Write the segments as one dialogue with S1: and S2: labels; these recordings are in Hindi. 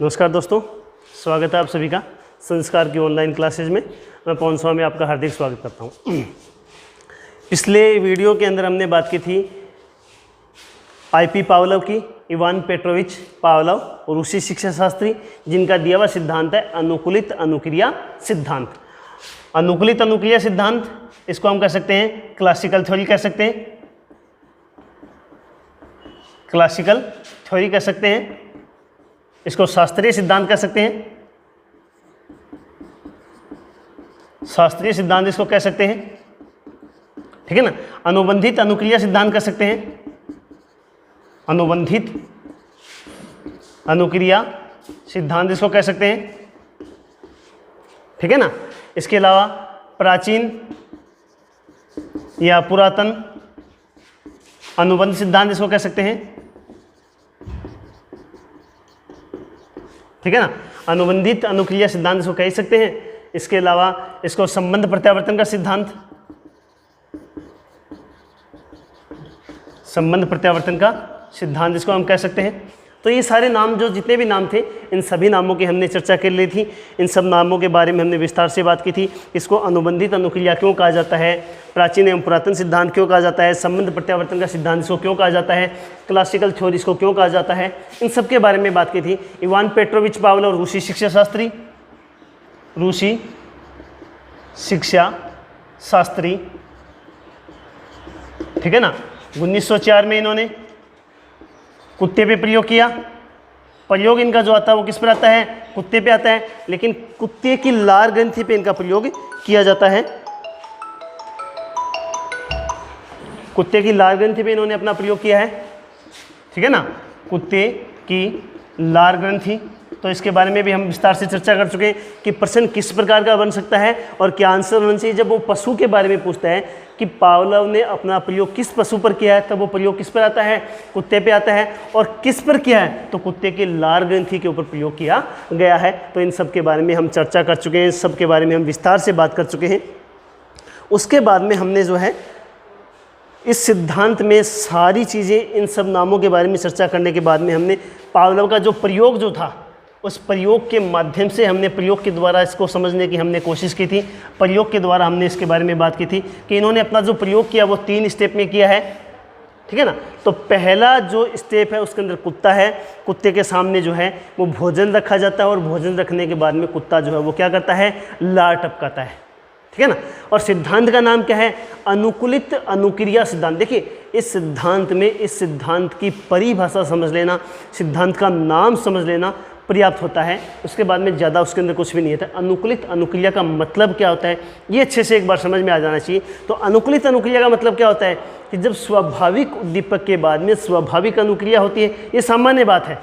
S1: नमस्कार दोस्तों, स्वागत है आप सभी का संस्कार की ऑनलाइन क्लासेज में। मैं पवन स्वामी आपका हार्दिक स्वागत करता हूँ। पिछले वीडियो के अंदर हमने बात की थी आईपी पावलोव की, इवान पेट्रोविच पावलोव, रूसी शिक्षा शास्त्री, जिनका दिया हुआ सिद्धांत है अनुकूलित अनुक्रिया सिद्धांत। अनुकूलित अनुक्रिया सिद्धांत, इसको हम कह सकते हैं क्लासिकल थ्योरी कह सकते हैं, क्लासिकल थ्योरी कह सकते हैं, इसको शास्त्रीय सिद्धांत कह सकते हैं, शास्त्रीय सिद्धांत इसको कह सकते हैं, ठीक है ना। अनुबंधित अनुक्रिया सिद्धांत कह सकते हैं, अनुबंधित अनुक्रिया सिद्धांत इसको कह सकते हैं, ठीक है ना। इसके अलावा प्राचीन या पुरातन अनुबंध सिद्धांत इसको कह सकते हैं, ठीक है ना। अनुबंधित अनुक्रिया सिद्धांत इसको कह सकते हैं। इसके अलावा इसको संबंध प्रत्यावर्तन का सिद्धांत, संबंध प्रत्यावर्तन का सिद्धांत इसको हम कह सकते हैं। तो ये सारे नाम, जो जितने भी नाम थे, इन सभी नामों की हमने चर्चा कर ली थी। इन सब नामों के बारे में हमने विस्तार से बात की थी। इसको अनुबंधित अनुक्रिया क्यों कहा जाता है, प्राचीन एवं पुरातन सिद्धांत क्यों कहा जाता है, संबंध प्रत्यावर्तन का सिद्धांत इसको क्यों कहा जाता है, क्लासिकल थ्योरी इसको क्यों कहा जाता है, इन सब के बारे में बात की थी। इवान पेट्रोविच पावलोव, रूसी शिक्षा शास्त्री, रूसी शिक्षा शास्त्री, ठीक है ना। 1904 में इन्होंने कुत्ते पे प्रयोग किया। प्रयोग इनका जो आता है वो किस पर आता है, कुत्ते पे आता है, लेकिन कुत्ते की लार ग्रंथि पे इनका प्रयोग किया जाता है। कुत्ते की लार ग्रंथि पे इन्होंने अपना प्रयोग किया है, ठीक है ना, कुत्ते की लार ग्रंथि। तो इसके बारे में भी हम विस्तार से चर्चा कर चुके हैं कि प्रश्न किस प्रकार का बन सकता है और क्या आंसर होना चाहिए। जब वो पशु के बारे में पूछता है कि पावलोव ने अपना प्रयोग किस पशु पर किया है, तब वो प्रयोग किस पर आता है, कुत्ते पे आता है। और किस पर किया है, तो कुत्ते की लार ग्रंथि के ऊपर प्रयोग किया गया है। तो इन सब के बारे में हम चर्चा कर चुके हैं, सब के बारे में हम विस्तार से बात कर चुके हैं। उसके बाद में हमने जो है इस सिद्धांत में सारी चीज़ें, इन सब नामों के बारे में चर्चा करने के बाद में हमने पावलोव का जो प्रयोग जो था, उस प्रयोग के माध्यम से हमने प्रयोग के द्वारा इसको समझने की हमने कोशिश की थी। प्रयोग के द्वारा हमने इसके बारे में बात की थी कि इन्होंने अपना जो प्रयोग किया वो 3 स्टेप में किया है, ठीक है ना। तो पहला जो स्टेप है उसके अंदर कुत्ता है। कुत्ते के सामने जो है वो भोजन रखा जाता है और भोजन रखने के बाद में कुत्ता जो है वो क्या करता है, लार टपकाता है, ठीक है ना। और सिद्धांत का नाम क्या है, अनुकूलित अनुक्रिया सिद्धांत। देखिए इस सिद्धांत में, इस सिद्धांत की परिभाषा समझ लेना, सिद्धांत का नाम समझ लेना पर्याप्त होता है। उसके बाद में ज़्यादा उसके अंदर कुछ भी नहीं होता। अनुकूलित अनुक्रिया का मतलब क्या होता है, ये अच्छे से एक बार समझ में आ जाना चाहिए। तो अनुकूलित अनुक्रिया का मतलब क्या होता है कि जब स्वाभाविक उद्दीपक के बाद में स्वाभाविक अनुक्रिया होती है, ये सामान्य बात है,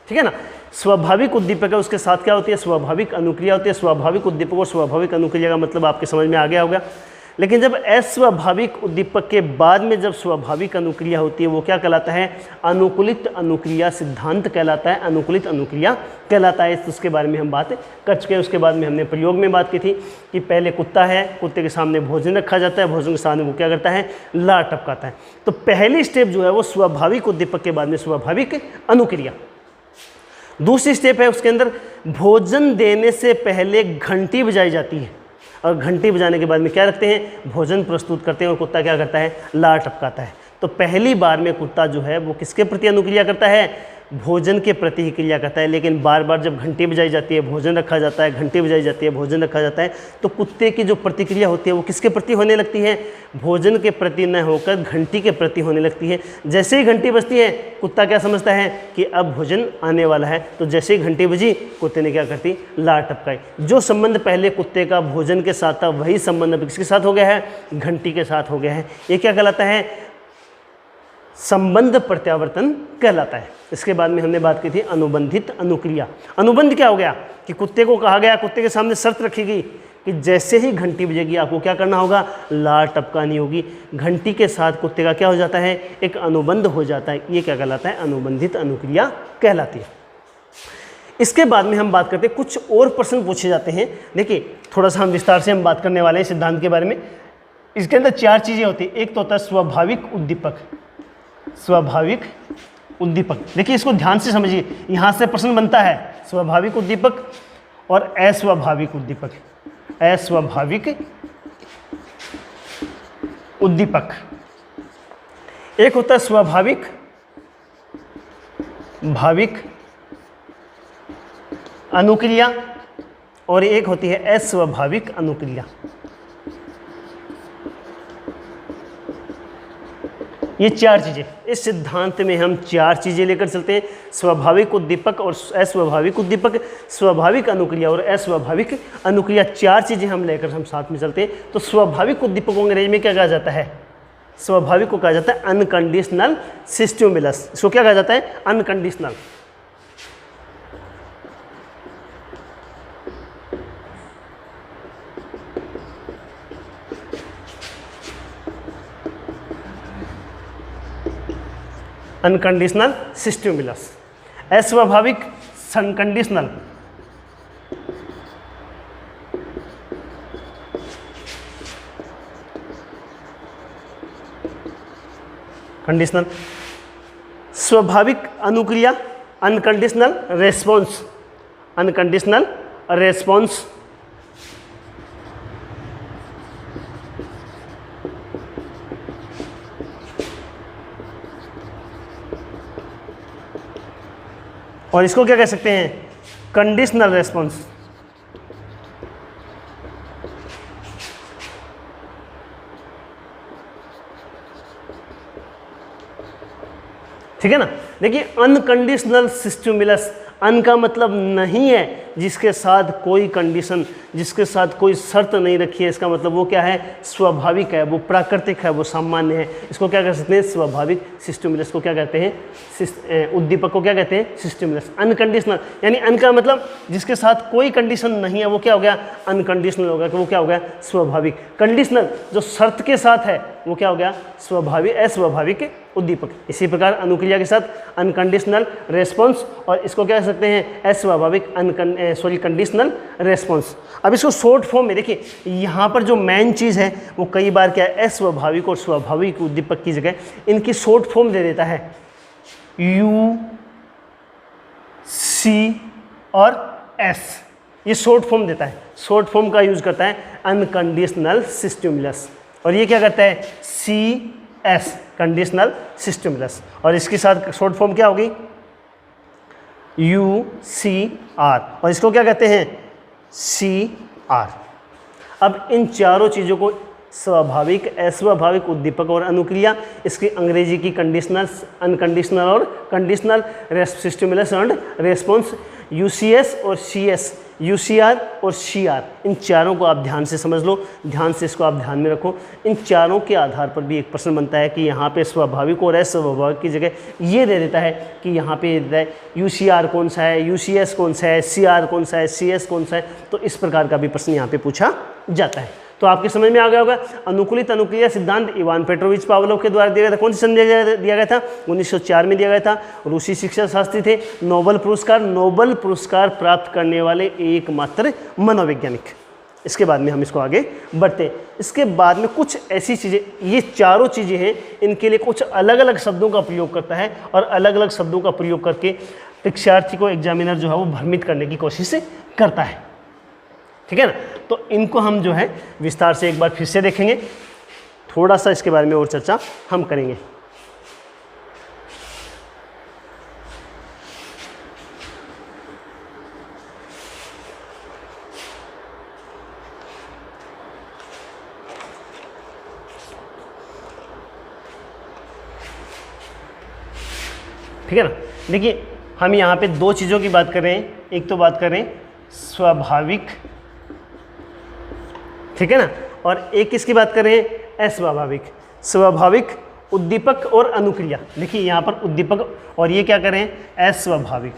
S1: ठीक है ना। स्वाभाविक उद्दीपक है, उसके साथ क्या होती है, स्वाभाविक अनुक्रिया होती है। स्वाभाविक उद्दीपक और स्वाभाविक अनुक्रिया का मतलब आपके समझ में आ गया होगा। लेकिन जब अस्वाभाविक उद्दीपक के बाद में जब स्वाभाविक अनुक्रिया होती है, वो क्या कहलाता है, अनुकूलित अनुक्रिया सिद्धांत कहलाता है, अनुकूलित अनुक्रिया कहलाता है। उसके बारे में हम बात कर चुके हैं। उसके बाद में हमने प्रयोग में बात की थी कि पहले कुत्ता है, कुत्ते के सामने भोजन रखा जाता है, भोजन के सामने वो क्या करता है, लार टपकाता है। तो पहली स्टेप जो है वो स्वाभाविक उद्दीपक के बाद में स्वाभाविक अनुक्रिया। दूसरी स्टेप है, उसके अंदर भोजन देने से पहले घंटी बजाई जाती है और घंटी बजाने के बाद में क्या रखते हैं, भोजन प्रस्तुत करते हैं और कुत्ता क्या करता है, लार टपकाता है। तो पहली बार में कुत्ता जो है वो किसके प्रति अनुक्रिया करता है, भोजन के प्रति ही क्रिया करता है। लेकिन बार बार जब घंटी बजाई जाती है, भोजन रखा जाता है, घंटी बजाई जाती है, भोजन रखा जाता है, तो कुत्ते की जो प्रतिक्रिया होती है वो किसके प्रति होने लगती है, भोजन के प्रति न होकर घंटी के प्रति होने लगती है। जैसे ही घंटी बजती है, कुत्ता क्या समझता है कि अब भोजन आने वाला है। तो जैसे ही घंटी बजी, कुत्ते ने क्या करती, लार टपकाई। जो संबंध पहले कुत्ते का भोजन के साथ था, वही संबंध अब किसके साथ हो गया है, घंटी के साथ हो गया है। ये क्या कहलाता है, संबंध प्रत्यावर्तन कहलाता है। इसके बाद में हमने बात की थी अनुबंधित अनुक्रिया। अनुबंध क्या हो गया कि कुत्ते को कहा गया, कुत्ते के सामने शर्त रखी गई कि जैसे ही घंटी बजेगी आपको क्या करना होगा, लार टपकानी होगी। घंटी के साथ कुत्ते का क्या हो जाता है, एक अनुबंध हो जाता है। ये क्या कहलाता है, अनुबंधित अनुक्रिया कहलाती है। इसके बाद में हम बात करते हैं, कुछ और प्रश्न पूछे जाते हैं। देखिए थोड़ा सा हम विस्तार से हम बात करने वाले हैं सिद्धांत के बारे में। इसके अंदर 4 चीज़ें होती हैं। एक तो होता है स्वाभाविक उद्दीपक, स्वाभाविक उद्दीपक। देखिए इसको ध्यान से समझिए, यहाँ से प्रश्न बनता है। स्वाभाविक उद्दीपक और अस्वाभाविक उद्दीपक। अस्वाभाविक उद्दीपक, एक होता है स्वाभाविक भाविक अनुक्रिया और एक होती है अस्वाभाविक अनुक्रिया। ये चार चीज़ें, इस सिद्धांत में हम चार चीज़ें लेकर चलते हैं, स्वाभाविक उद्दीपक और अस्वाभाविक उद्दीपक, स्वाभाविक अनुक्रिया और अस्वाभाविक अनुक्रिया, चार चीज़ें हम लेकर हम साथ में चलते हैं। तो स्वाभाविक उद्दीपक को अंग्रेजी में क्या कहा जाता है? स्वाभाविक को कहा जाता है अनकंडीशनल स्टिमुलस। इसको क्या कहा जाता है? अनकंडीशनल। Unconditional stimulus. अस्वाभाविक अनकंडीशनल। कंडीशनल। स्वाभाविक अनुक्रिया अनकंडीशनल रेस्पॉन्स। Unconditional response. और इसको क्या कह सकते हैं? Conditional response. ठीक है ना। देखिए अनकंडीशनल स्टिमुलस, अन का मतलब नहीं है जिसके साथ कोई कंडीशन, जिसके साथ कोई शर्त नहीं रखी है, इसका मतलब वो क्या है? स्वाभाविक है, वो प्राकृतिक है, वो सामान्य है। इसको क्या कह सकते हैं? स्वाभाविक स्टिमुलस को क्या कहते हैं? उद्दीपक को क्या कहते हैं? स्टिमुलस। अनकंडीशनल यानी अन का मतलब जिसके साथ कोई कंडीशन नहीं है, वो क्या हो गया? अनकंडीशनल हो गया, कि वो क्या हो गया? स्वाभाविक। कंडीशनल जो शर्त के साथ है वो क्या हो गया? स्वाभाविक, अस्वाभाविक उद्दीपक। इसी प्रकार अनुक्रिया के साथ अनकंडीशनल रेस्पॉन्स, और इसको क्या कह सकते हैं? अस्वाभाविक कंडीशनल रेस्पॉन्स। अब इसको शॉर्ट फॉर्म में देखिए, यहाँ पर जो मेन चीज़ है वो कई बार क्या है? अस्वाभाविक और स्वाभाविक उद्दीपक की जगह इनकी शॉर्ट फॉर्म दे देता है, यू सी और एस। ये शॉर्ट फॉर्म देता है, शॉर्ट फॉर्म का यूज करता है अनकंडीशनल स्टिमुलस। और ये क्या करता है? C S conditional stimulus. और इसके साथ शॉर्ट फॉर्म क्या होगी? U C R. और इसको क्या कहते हैं? C R. अब इन चारों चीज़ों को स्वाभाविक, अस्वाभाविक उद्दीपक और अनुक्रिया, इसकी अंग्रेजी की कंडीशनल, अनकंडीशनल और conditional stimulus and response, UCS और सीएस, यूसीआर और सीआर, इन चारों को आप ध्यान से समझ लो, ध्यान से इसको आप ध्यान में रखो। इन चारों के आधार पर भी एक प्रश्न बनता है कि यहाँ पे स्वाभाविक और अस्वाभाविक की जगह ये दे देता है कि यहाँ पे देता है यूसीआर कौन सा है, यूसीएस कौन सा है, सीआर कौन सा है, सीएस कौन सा है। तो इस प्रकार का भी प्रश्न यहाँ पे पूछा जाता है। तो आपके समझ में आ गया होगा। अनुकूलित अनुक्रिया सिद्धांत इवान पेट्रोविच पावलोव के द्वारा दिया गया था। कौन सी सन दिया गया था? 1904 में दिया गया था। रूसी शिक्षा शास्त्री थे, नोबेल पुरस्कार प्राप्त करने वाले एकमात्र मनोवैज्ञानिक। इसके बाद में हम इसको आगे बढ़ते हैं। इसके बाद में कुछ ऐसी चीज़ें, ये चारों चीज़ें हैं, इनके लिए कुछ अलग अलग शब्दों का प्रयोग करता है और अलग अलग शब्दों का प्रयोग करके परीक्षार्थी को, एग्जामिनर जो है वो भ्रमित करने की कोशिश करता है। ठीक है ना। तो इनको हम जो है विस्तार से एक बार फिर से देखेंगे, थोड़ा सा इसके बारे में और चर्चा हम करेंगे। ठीक है ना। देखिए हम यहाँ पे दो चीज़ों की बात कर रहे हैं। एक तो बात कर रहे हैं स्वाभाविक, ठीक है ना, और एक किसकी बात कर रहे हैं? अस्वाभाविक। स्वाभाविक उद्दीपक और अनुक्रिया। देखिए यहाँ पर उद्दीपक, और ये क्या कर रहे हैं? अस्वाभाविक।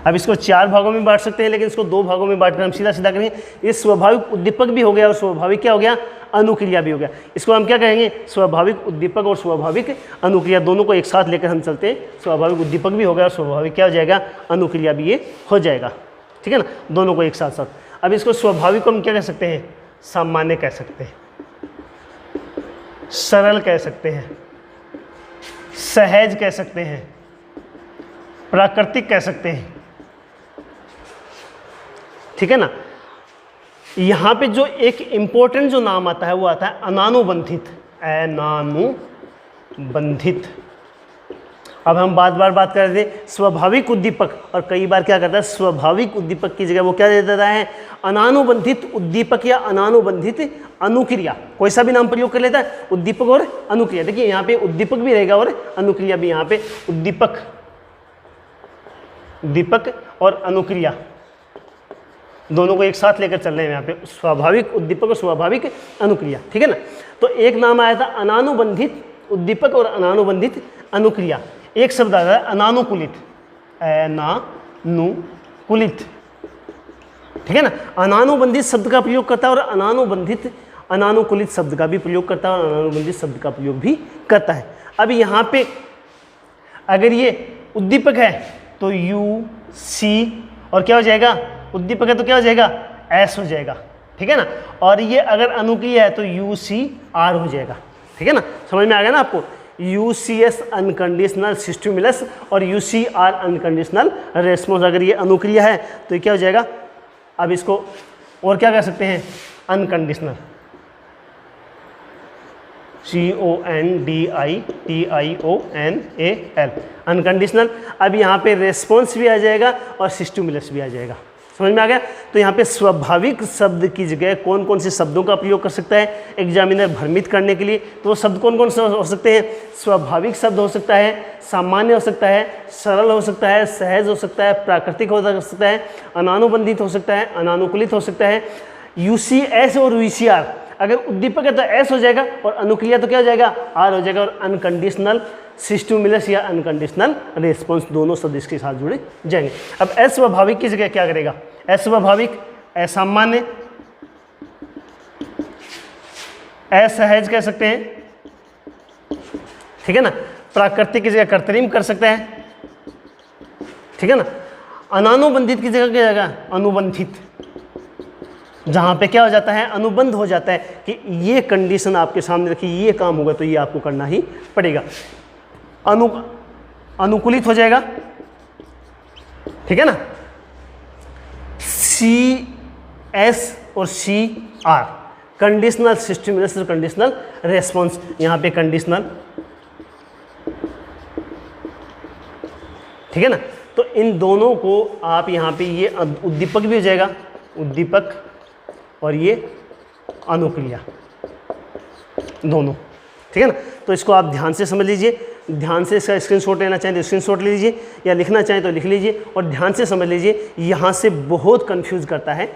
S1: अब इसको चार भागों में बांट सकते हैं, लेकिन इसको दो भागों में बांटकर हम सीधा सीधा करेंगे। ये स्वाभाविक उद्दीपक भी हो गया और स्वाभाविक क्या हो गया? अनुक्रिया भी हो गया। इसको हम क्या कहेंगे? स्वाभाविक उद्दीपक और स्वाभाविक अनुक्रिया, दोनों को एक साथ लेकर हम चलते हैं। स्वाभाविक उद्दीपक भी हो गया और स्वाभाविक क्या हो जाएगा? अनुक्रिया भी ये हो जाएगा। ठीक है ना, दोनों को एक साथ साथ। अब इसको स्वाभाविक को हम क्या कह सकते हैं? सामान्य कह सकते हैं, सरल कह सकते हैं, सहज कह सकते हैं, प्राकृतिक कह सकते हैं, ठीक है ना। यहाँ पे जो एक इम्पोर्टेंट जो नाम आता है वो आता है अनानुबंधित, अनानुबंधित। अब हम बार बात कर रहे थे स्वाभाविक उद्दीपक, और कई बार क्या करता है स्वाभाविक उद्दीपक की जगह वो क्या दे देता है अनानुबंधित उद्दीपक या अनानुबंधित अनुक्रिया, कोई सा भी नाम प्रयोग कर लेता है, उद्दीपक और अनुक्रिया। देखिए यहाँ पे उद्दीपक भी रहेगा और अनुक्रिया भी, यहाँ पे उद्दीपक और अनुक्रिया दोनों को एक साथ लेकर चल रहे हैं यहाँ पे, स्वाभाविक उद्दीपक और स्वाभाविक अनुक्रिया, ठीक है ना। तो एक नाम आया था अनानुबंधित उद्दीपक और अनानुबंधित अनुक्रिया। एक शब्द आता है अनानुकूलित, अनानुकूलित, ठीक है ना। अनानुबंधित शब्द का प्रयोग करता है और अनानुकूलित शब्द का भी प्रयोग करता है और अनानुबंधित शब्द का प्रयोग भी करता है। अब यहाँ पे अगर ये उद्दीपक है तो यू सी, और क्या हो जाएगा उद्दीपक है तो क्या हो जाएगा एस हो जाएगा, ठीक है ना। और ये अगर अनुक्रिया है तो यू सी आर हो जाएगा, ठीक है ना। समझ में आ गया ना आपको, U C S unconditional stimulus और U C R unconditional response. अगर ये अनुक्रिया है तो ये क्या हो जाएगा, अब इसको और क्या कह सकते हैं अनकंडीशनल, CONDITIONAL, अनकंडीशनल। अब यहाँ पे रेस्पॉन्स भी आ जाएगा और स्टिमुलस भी आ जाएगा, समझ में आ गया। तो यहाँ पे स्वाभाविक शब्द की जगह कौन कौन से शब्दों का प्रयोग कर सकता है एग्जामिनर भ्रमित करने के लिए, तो वो शब्द कौन कौन से हो सकते हैं, स्वाभाविक शब्द हो सकता है, सामान्य हो सकता है, सरल हो सकता है, सहज हो सकता है, प्राकृतिक हो सकता है, अनानुबंधित हो सकता है, अनानुकूलित हो सकता है, UCS और UCR। अगर उद्दीपक है तो एस हो जाएगा और अनुक्रिया तो क्या हो जाएगा आर हो जाएगा, और अनकंडीशनल स्टिमुलस या अनकंडीशनल रेस्पॉन्स दोनों शब्द इसके साथ जुड़े जाएंगे। अब अस्वाभाविक की जगह क्या करेगा, अस्वाभाविक, असामान्य, असहज कह सकते हैं, ठीक है ना। प्राकृतिक की जगह कृत्रिम कर सकते हैं, ठीक है ना। अनानुबंधित की जगह क्या जाएगा अनुबंधित, जहाँ पे क्या हो जाता है अनुबंध हो जाता है कि ये कंडीशन आपके सामने रखी, ये काम होगा तो ये आपको करना ही पड़ेगा। अनुकूलित हो जाएगा, ठीक है ना। CS और CR कंडीशनल स्टिमुलस और कंडीशनल रेस्पॉन्स, यहाँ पे कंडीशनल, ठीक है ना। तो इन दोनों को आप यहाँ पे ये उद्दीपक भी हो जाएगा, उद्दीपक और ये अनुक्रिया दोनों, ठीक है ना। तो इसको आप ध्यान से समझ लीजिए, ध्यान से इसका स्क्रीनशॉट लेना चाहें तो स्क्रीनशॉट ले लीजिए, या लिखना चाहें तो लिख लीजिए और ध्यान से समझ लीजिए। यहाँ से बहुत कंफ्यूज करता है